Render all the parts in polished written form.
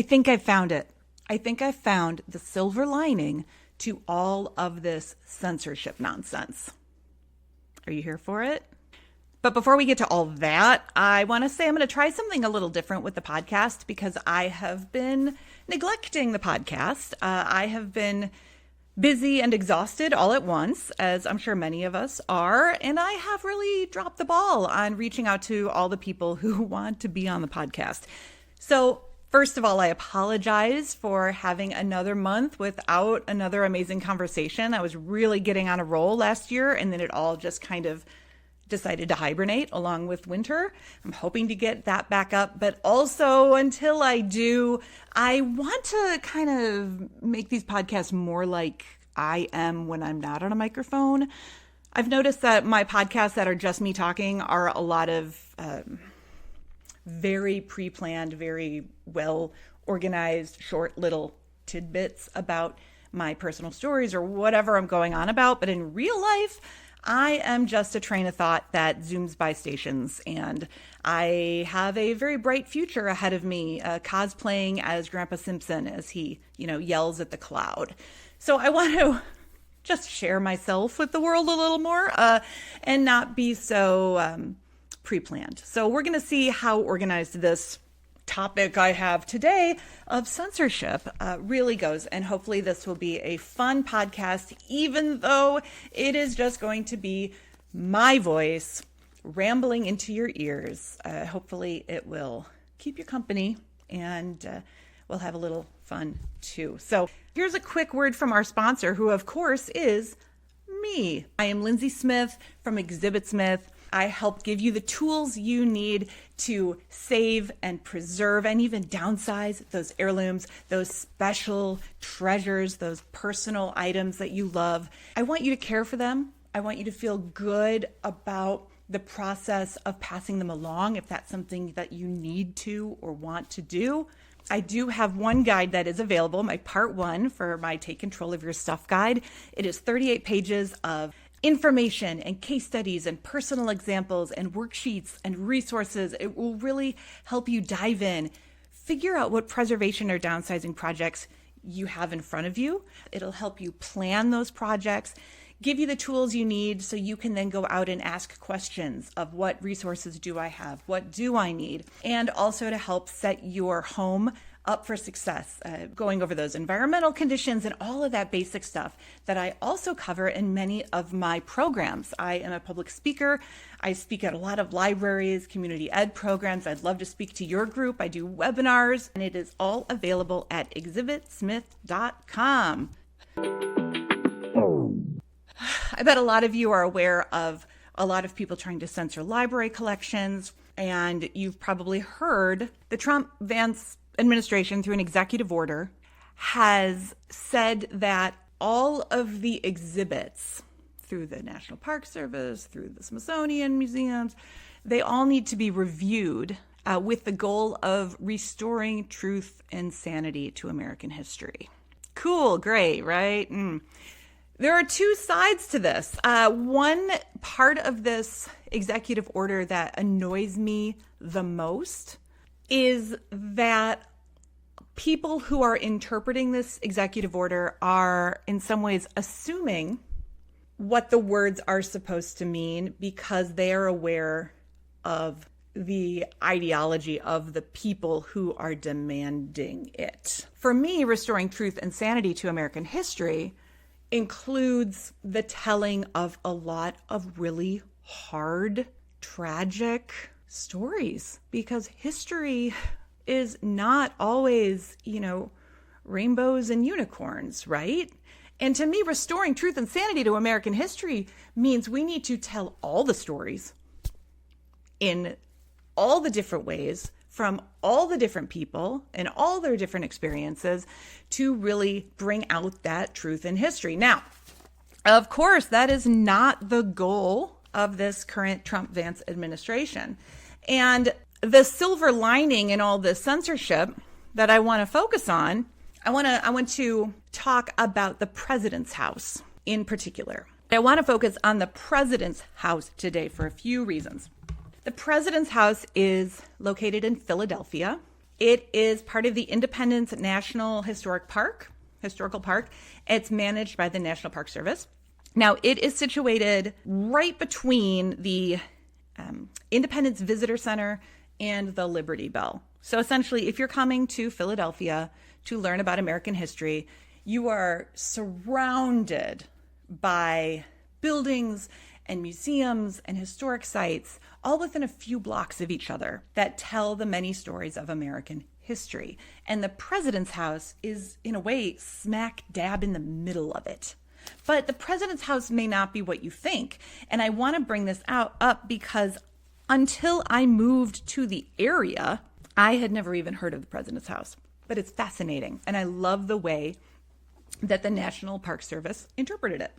I think I found it. I think I found the silver lining to all of this censorship nonsense. Are you here for it? But before we get to all that, I want to say I'm going to try something a little different with the podcast because I have been neglecting the podcast. I have been busy and exhausted all at once, as I'm sure many of us are, and I have really dropped the ball on reaching out to all the people who want to be on the podcast. So first of all, I apologize for having another month without another amazing conversation. I was really getting on a roll last year, and then it all just kind of decided to hibernate along with winter. I'm hoping to get that back up, but also until I do, I want to kind of make these podcasts more like I am when I'm not on a microphone. I've noticed that my podcasts that are just me talking are a lot of very pre-planned, very well organized, short little tidbits about my personal stories or whatever I'm going on about. But in real life, I am just a train of thought that zooms by stations, and I have a very bright future ahead of me, cosplaying as Grandpa Simpson as he, yells at the cloud. So I want to just share myself with the world a little more and not be so pre-planned. So we're going to see how organized this topic I have today of censorship really goes. And hopefully this will be a fun podcast, even though it is just going to be my voice rambling into your ears. Hopefully it will keep you company and we'll have a little fun too. So here's a quick word from our sponsor, who of course is me. I am Lindsay Smith from Exhibit Smith. I help give you the tools you need to save and preserve and even downsize those heirlooms, those special treasures, those personal items that you love. I want you to care for them. I want you to feel good about the process of passing them along if that's something that you need to or want to do. I do have one guide that is available, my part 1 for my Take Control of Your Stuff guide. It is 38 pages of information and case studies and personal examples and worksheets and resources. It will really help you dive in, figure out what preservation or downsizing projects you have in front of you. It'll help you plan those projects, give you the tools you need so you can then go out and ask questions of what resources do I have? What do I need? And also to help set your home up for success, going over those environmental conditions and all of that basic stuff that I also cover in many of my programs. I am a public speaker. I speak at a lot of libraries, community ed programs. I'd love to speak to your group. I do webinars, and it is all available at exhibitsmith.com. I bet a lot of you are aware of a lot of people trying to censor library collections, and you've probably heard the Trump-Vance administration, through an executive order, has said that all of the exhibits through the National Park Service, through the Smithsonian museums, they all need to be reviewed with the goal of restoring truth and sanity to American history. Cool, great, right? There are two sides to this. One part of this executive order that annoys me the most is that people who are interpreting this executive order are in some ways assuming what the words are supposed to mean because they are aware of the ideology of the people who are demanding it. For me, restoring truth and sanity to American history includes the telling of a lot of really hard, tragic stories, because history is not always, rainbows and unicorns, right? And to me, restoring truth and sanity to American history means we need to tell all the stories in all the different ways from all the different people and all their different experiences to really bring out that truth in history. Now, of course, that is not the goal of this current Trump-Vance administration. And the silver lining in all this censorship that I want to focus on, I want to talk about the president's house in particular. I want to focus on the president's house today for a few reasons. The president's house is located in Philadelphia. It is part of the Independence National Historical Park. It's managed by the National Park Service. Now, it is situated right between the Independence Visitor Center and the Liberty Bell. So essentially, if you're coming to Philadelphia to learn about American history, you are surrounded by buildings and museums and historic sites, all within a few blocks of each other, that tell the many stories of American history. And the President's House is, in a way, smack dab in the middle of it. But the President's House may not be what you think. And I want to bring this up because until I moved to the area, I had never even heard of the President's House. But it's fascinating. And I love the way that the National Park Service interpreted it.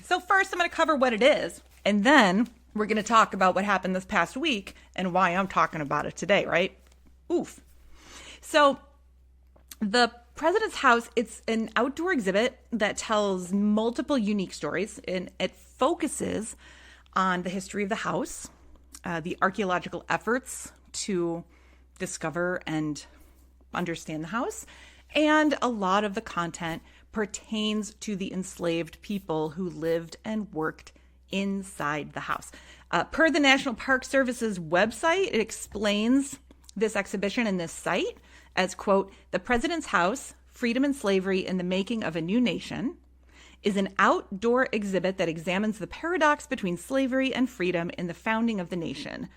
So first, I'm going to cover what it is. And then we're going to talk about what happened this past week and why I'm talking about it today, right? Oof. So the President's House, it's an outdoor exhibit that tells multiple unique stories, and it focuses on the history of the house, the archaeological efforts to discover and understand the house, and a lot of the content pertains to the enslaved people who lived and worked inside the house. Per the National Park Service's website, it explains this exhibition and this site as, quote, "The President's House, Freedom and Slavery in the Making of a New Nation, is an outdoor exhibit that examines the paradox between slavery and freedom in the founding of the nation.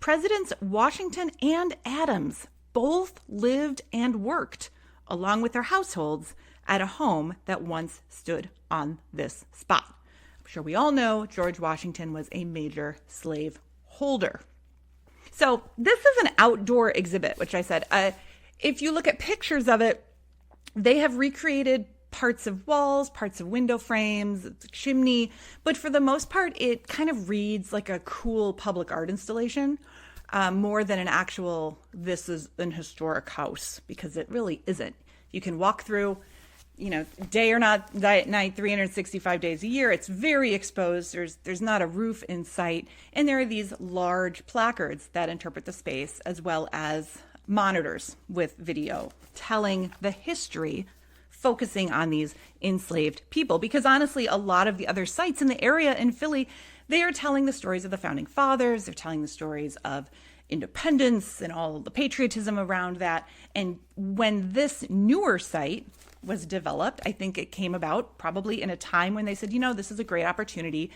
Presidents Washington and Adams both lived and worked, along with their households, at a home that once stood on this spot." I'm sure we all know George Washington was a major slave holder. So this is an outdoor exhibit, which I said, if you look at pictures of it, they have recreated parts of walls, parts of window frames, chimney, but for the most part, it kind of reads like a cool public art installation, more than an actual, this is an historic house, because it really isn't. You can walk through, day or not, night, 365 days a year. It's very exposed. There's not a roof in sight. And there are these large placards that interpret the space, as well as monitors with video telling the history, focusing on these enslaved people. Because honestly, a lot of the other sites in the area in Philly, they are telling the stories of the founding fathers. They're telling the stories of independence and all the patriotism around that. And when this newer site was developed, I think it came about probably in a time when they said, this is a great opportunity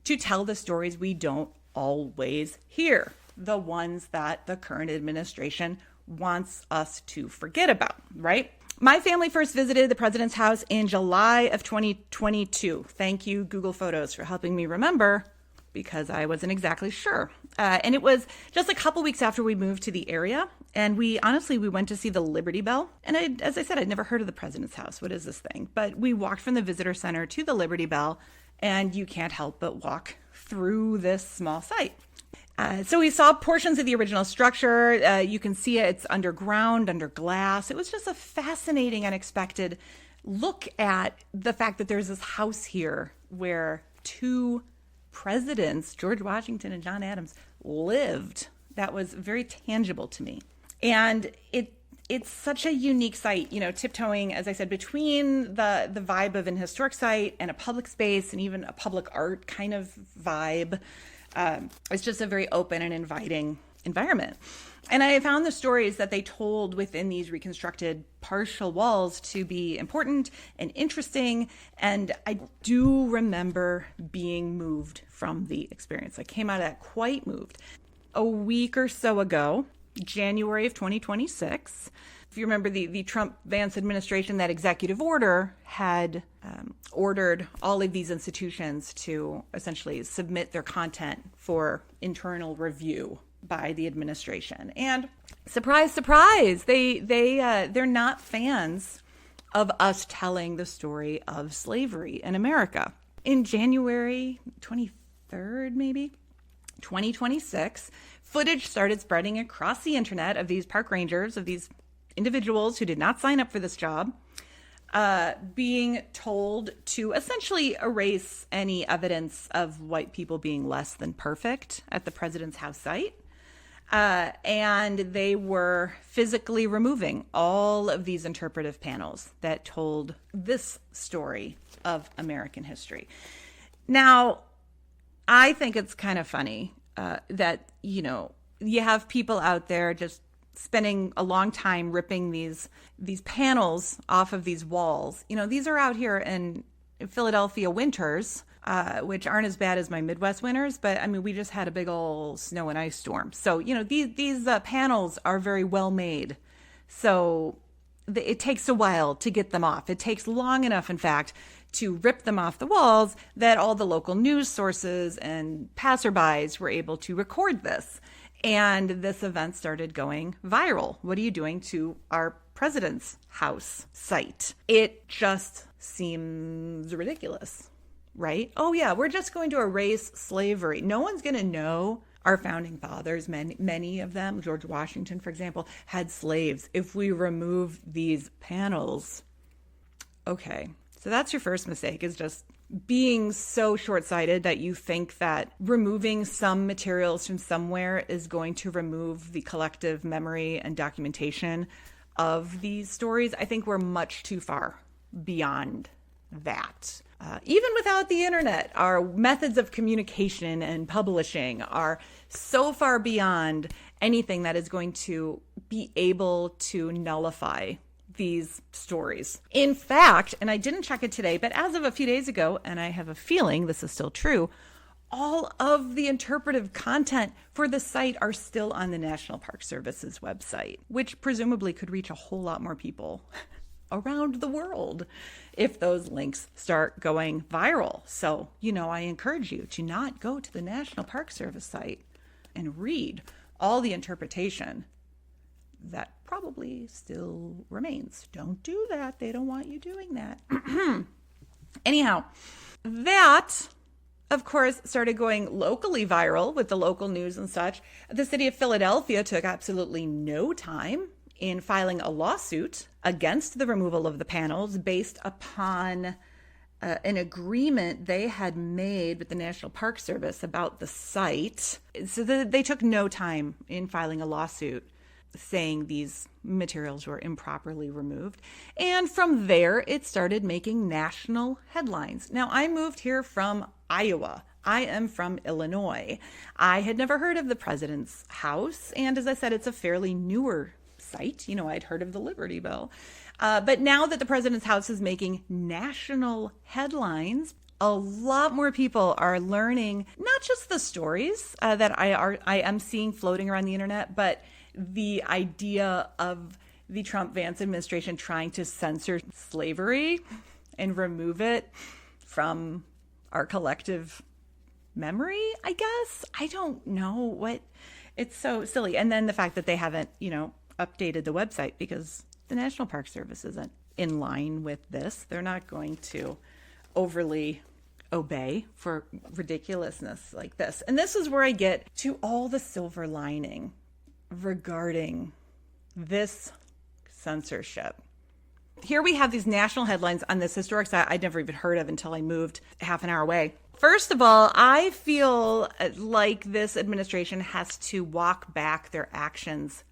to tell the stories we don't always hear, the ones that the current administration wants us to forget about, right? My family first visited the President's House in July of 2022. Thank you, Google Photos, for helping me remember, because I wasn't exactly sure. And it was just a couple weeks after we moved to the area. And we went to see the Liberty Bell. And as I said, I'd never heard of the President's House. What is this thing? But we walked from the visitor center to the Liberty Bell, and you can't help but walk through this small site. So we saw portions of the original structure. You can see it's underground, under glass. It was just a fascinating, unexpected look at the fact that there's this house here where two presidents, George Washington and John Adams, lived. That was very tangible to me. And it's such a unique site, tiptoeing, as I said, between the vibe of an historic site and a public space and even a public art kind of vibe. It's just a very open and inviting environment. And I found the stories that they told within these reconstructed partial walls to be important and interesting. And I do remember being moved from the experience. I came out of that quite moved. A week or so ago, January of 2026, if you remember the Trump-Vance administration, that executive order had ordered all of these institutions to essentially submit their content for internal review by the administration. And surprise, surprise, they're not fans of us telling the story of slavery in America. In January 23rd, maybe, 2026, footage started spreading across the internet of these park rangers, of these individuals who did not sign up for this job, being told to essentially erase any evidence of white people being less than perfect at the President's House site. And they were physically removing all of these interpretive panels that told this story of American history. Now, I think it's kind of funny that, you have people out there just spending a long time ripping these panels off of these walls. These are out here in Philadelphia winters, which aren't as bad as my Midwest winters, but I mean, we just had a big old snow and ice storm. So, these panels are very well made. So it takes a while to get them off. It takes long enough, in fact, to rip them off the walls that all the local news sources and passerbys were able to record this. And this event started going viral. What are you doing to our president's house site? It just seems ridiculous, right? Oh yeah, we're just going to erase slavery. No one's going to know our founding fathers, many of them, George Washington, for example, had slaves. If we remove these panels, okay. So that's your first mistake, is just being so short-sighted that you think that removing some materials from somewhere is going to remove the collective memory and documentation of these stories. I think we're much too far beyond that. Even without the internet, our methods of communication and publishing are so far beyond anything that is going to be able to nullify these stories. In fact, and I didn't check it today, but as of a few days ago, and I have a feeling this is still true, all of the interpretive content for the site are still on the National Park Service's website, which presumably could reach a whole lot more people around the world if those links start going viral. So, I encourage you to not go to the National Park Service site and read all the interpretation that probably still remains. Don't do that. They don't want you doing that. Anyhow, that, of course, started going locally viral with the local news and such. The city of Philadelphia took absolutely no time in filing a lawsuit against the removal of the panels based upon an agreement they had made with the National Park Service about the site. So they took no time in filing a lawsuit saying these materials were improperly removed. And from there, it started making national headlines. Now, I moved here from Iowa. I am from Illinois. I had never heard of the president's house. And as I said, it's a fairly newer site. I'd heard of the Liberty Bell. But now that the president's house is making national headlines, a lot more people are learning not just the stories that I am seeing floating around the internet, but the idea of the Trump-Vance administration trying to censor slavery and remove it from our collective memory, I guess. I don't know what. It's so silly. And then the fact that they haven't, updated the website because the National Park Service isn't in line with this. They're not going to overly obey for ridiculousness like this. And this is where I get to all the silver lining regarding this censorship. Here we have these national headlines on this historic site I'd never even heard of until I moved half an hour away. First of all, I feel like this administration has to walk back their actions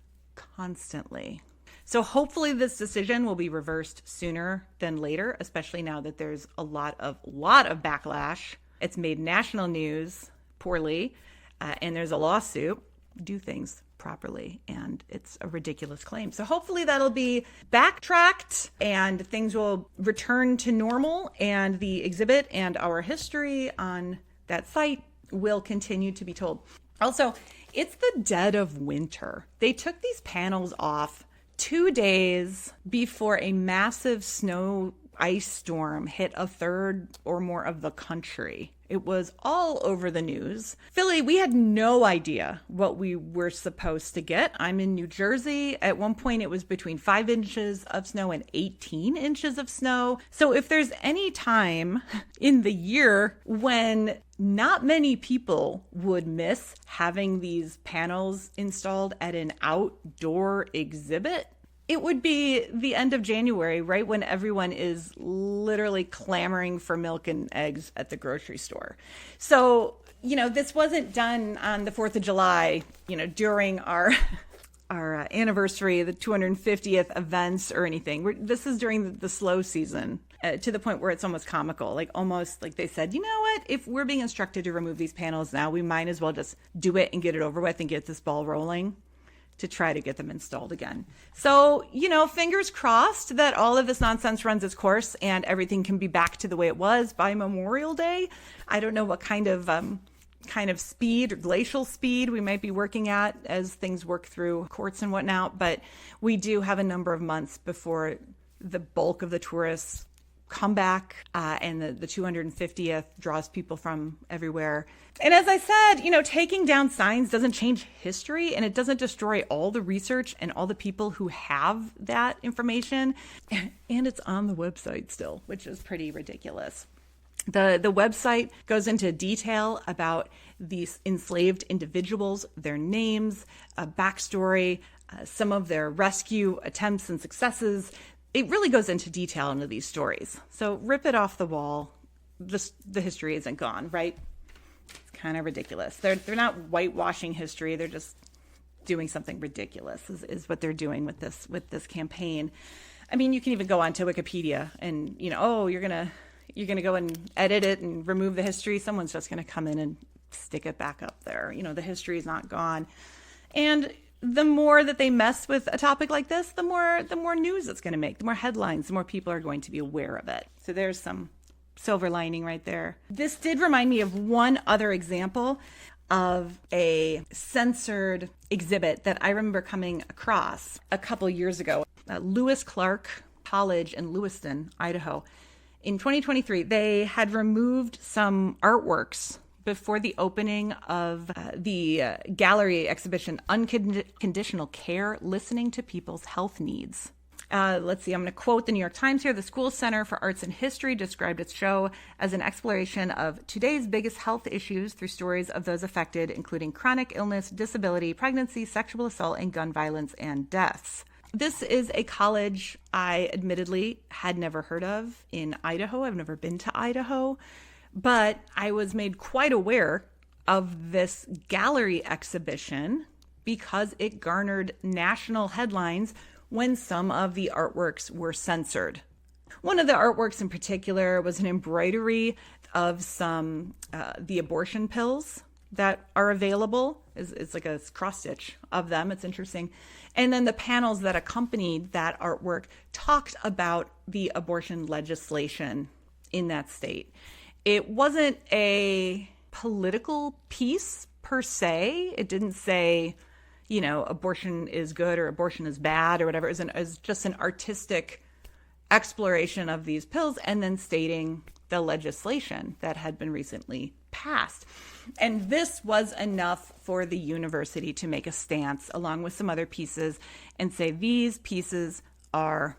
constantly. So hopefully this decision will be reversed sooner than later, especially now that there's a lot of backlash. It's made national news poorly, and there's a lawsuit. Do things properly, and it's a ridiculous claim. So hopefully that'll be backtracked and things will return to normal, and the exhibit and our history on that site will continue to be told. Also, it's the dead of winter. They took these panels off 2 days before a massive snow ice storm hit a third or more of the country. It was all over the news. Philly, we had no idea what we were supposed to get. I'm in New Jersey. At one point, it was between 5 inches of snow and 18 inches of snow. So if there's any time in the year when not many people would miss having these panels installed at an outdoor exhibit, It would be the end of January, right when everyone is literally clamoring for milk and eggs at the grocery store. So, this wasn't done on the 4th of July, during our anniversary, the 250th events or anything. This is during the slow season, to the point where it's almost comical. Like, almost like they said, you know what? If we're being instructed to remove these panels now, we might as well just do it and get it over with and get this ball rolling to try to get them installed again. So, fingers crossed that all of this nonsense runs its course and everything can be back to the way it was by Memorial Day. I don't know what kind of speed or glacial speed we might be working at as things work through courts and whatnot, but we do have a number of months before the bulk of the tourists come back, and the 250th draws people from everywhere. And as I said, taking down signs doesn't change history, and it doesn't destroy all the research and all the people who have that information. And it's on the website still, which is pretty ridiculous. The website goes into detail about these enslaved individuals, their names, a backstory, some of their rescue attempts and successes. It really goes into detail into these stories. So rip it off the wall. The history isn't gone, right? It's kind of ridiculous. They're not whitewashing history. They're just doing something ridiculous is what they're doing with this campaign. I mean, you can even go onto Wikipedia and, you're going to go and edit it and remove the history. Someone's just going to come in and stick it back up there. The history is not gone. And the more that they mess with a topic like this, the more news it's going to make, the more headlines, the more people are going to be aware of it. So there's some silver lining right there. This did remind me of one other example of a censored exhibit that I remember coming across a couple years ago. Lewis Clark College in Lewiston, Idaho. In 2023, they had removed some artworks before the opening of the gallery exhibition, Unconditional Care, Listening to People's Health Needs. Let's see, I'm going to quote the New York Times here. The School Center for Arts and History described its show as an exploration of today's biggest health issues through stories of those affected, including chronic illness, disability, pregnancy, sexual assault, and gun violence and deaths. This is a college I admittedly had never heard of in Idaho. I've never been to Idaho, but I was made quite aware of this gallery exhibition because it garnered national headlines when some of the artworks were censored. One of the artworks in particular was an embroidery of some the abortion pills that are available. It's like a cross stitch of them. It's interesting. And then the panels that accompanied that artwork talked about the abortion legislation in that state. It wasn't a political piece per se. It didn't say, abortion is good or abortion is bad or whatever. It was just an artistic exploration of these pills and then stating the legislation that had been recently passed. And this was enough for the university to make a stance along with some other pieces and say these pieces are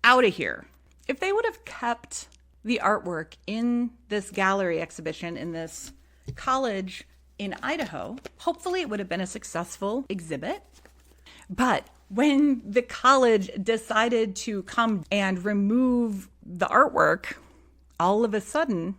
out of here. If they would have kept the artwork in this gallery exhibition in this college in Idaho, hopefully it would have been a successful exhibit. But when the college decided to come and remove the artwork, all of a sudden,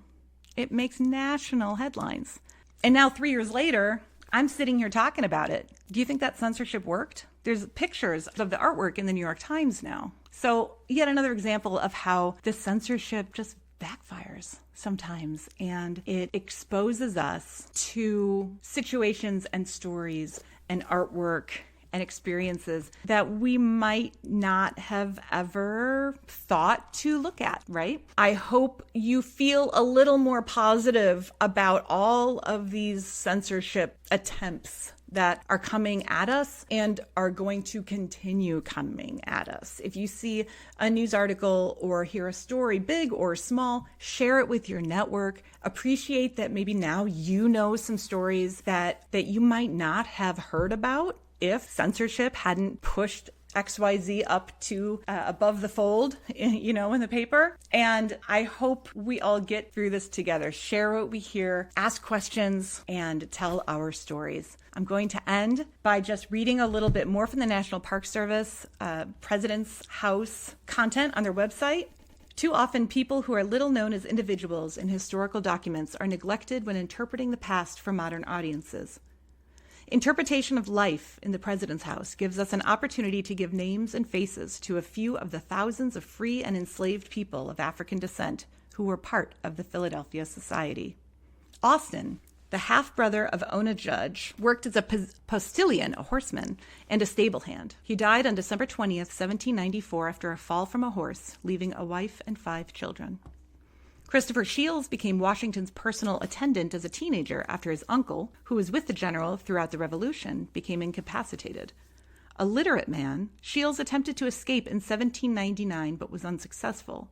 it makes national headlines. And now 3 years later, I'm sitting here talking about it. Do you think that censorship worked? There's pictures of the artwork in the New York Times now. So yet another example of how the censorship just backfires sometimes, and it exposes us to situations and stories and artwork and experiences that we might not have ever thought to look at, right? I hope you feel a little more positive about all of these censorship attempts that are coming at us and are going to continue coming at us. If you see a news article or hear a story, big or small, share it with your network. Appreciate that maybe now you know some stories that you might not have heard about if censorship hadn't pushed XYZ up to above the fold, in the paper. And I hope we all get through this together, share what we hear, ask questions, and tell our stories. I'm going to end by just reading a little bit more from the National Park Service President's House content on their website. Too often, people who are little known as individuals in historical documents are neglected when interpreting the past for modern audiences. Interpretation of life in the President's House gives us an opportunity to give names and faces to a few of the thousands of free and enslaved people of African descent who were part of the Philadelphia Society. Austin, the half-brother of Ona Judge, worked as a postilion, a horseman, and a stable hand. He died on December 20th, 1794, after a fall from a horse, leaving a wife and 5 children. Christopher Shields became Washington's personal attendant as a teenager after his uncle, who was with the general throughout the Revolution, became incapacitated. A literate man, Shields attempted to escape in 1799 but was unsuccessful.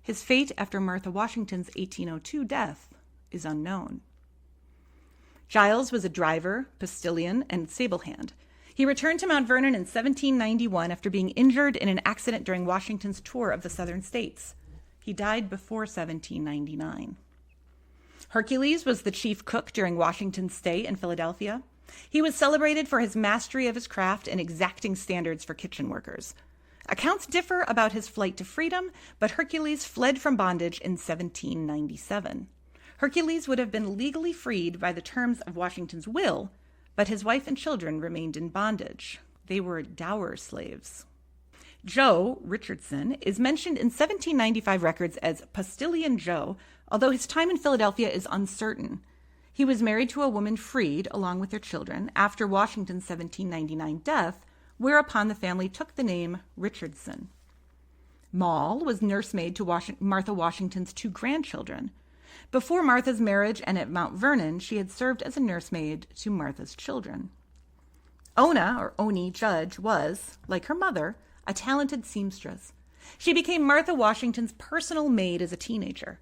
His fate after Martha Washington's 1802 death is unknown. Giles was a driver, postilion, and stable hand. He returned to Mount Vernon in 1791 after being injured in an accident during Washington's tour of the southern states. He died before 1799. Hercules was the chief cook during Washington's stay in Philadelphia. He was celebrated for his mastery of his craft and exacting standards for kitchen workers. Accounts differ about his flight to freedom, but Hercules fled from bondage in 1797. Hercules would have been legally freed by the terms of Washington's will, but his wife and children remained in bondage. They were dower slaves. Joe Richardson is mentioned in 1795 records as Postilion Joe, although his time in Philadelphia is uncertain. He was married to a woman freed, along with their children, after Washington's 1799 death, whereupon the family took the name Richardson. Moll was nursemaid to Martha Washington's 2 grandchildren. Before Martha's marriage and at Mount Vernon, she had served as a nursemaid to Martha's children. Ona, or Oni Judge, was, like her mother, a talented seamstress. She became Martha Washington's personal maid as a teenager.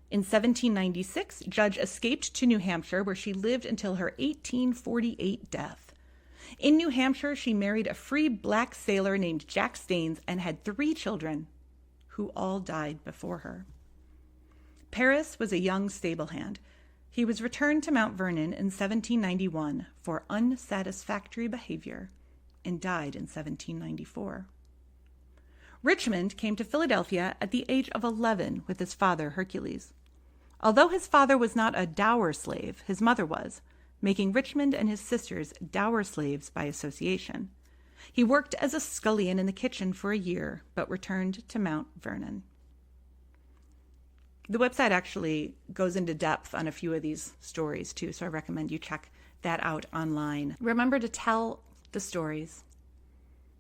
In 1796, Judge escaped to New Hampshire, where she lived until her 1848 death. In New Hampshire, she married a free black sailor named Jack Staines and had 3 children, who all died before her. Paris was a young stable hand. He was returned to Mount Vernon in 1791 for unsatisfactory behavior and died in 1794. Richmond came to Philadelphia at the age of 11 with his father, Hercules. Although his father was not a dower slave, his mother was, making Richmond and his sisters dower slaves by association. He worked as a scullion in the kitchen for a year, but returned to Mount Vernon. The website actually goes into depth on a few of these stories, too, so I recommend you check that out online. Remember to tell the stories.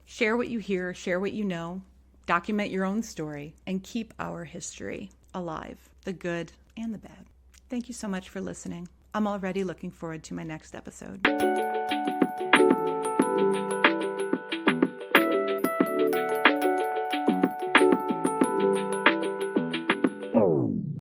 Share what you hear, share what you know, document your own story, and keep our history alive, the good and the bad. Thank you so much for listening. I'm already looking forward to my next episode.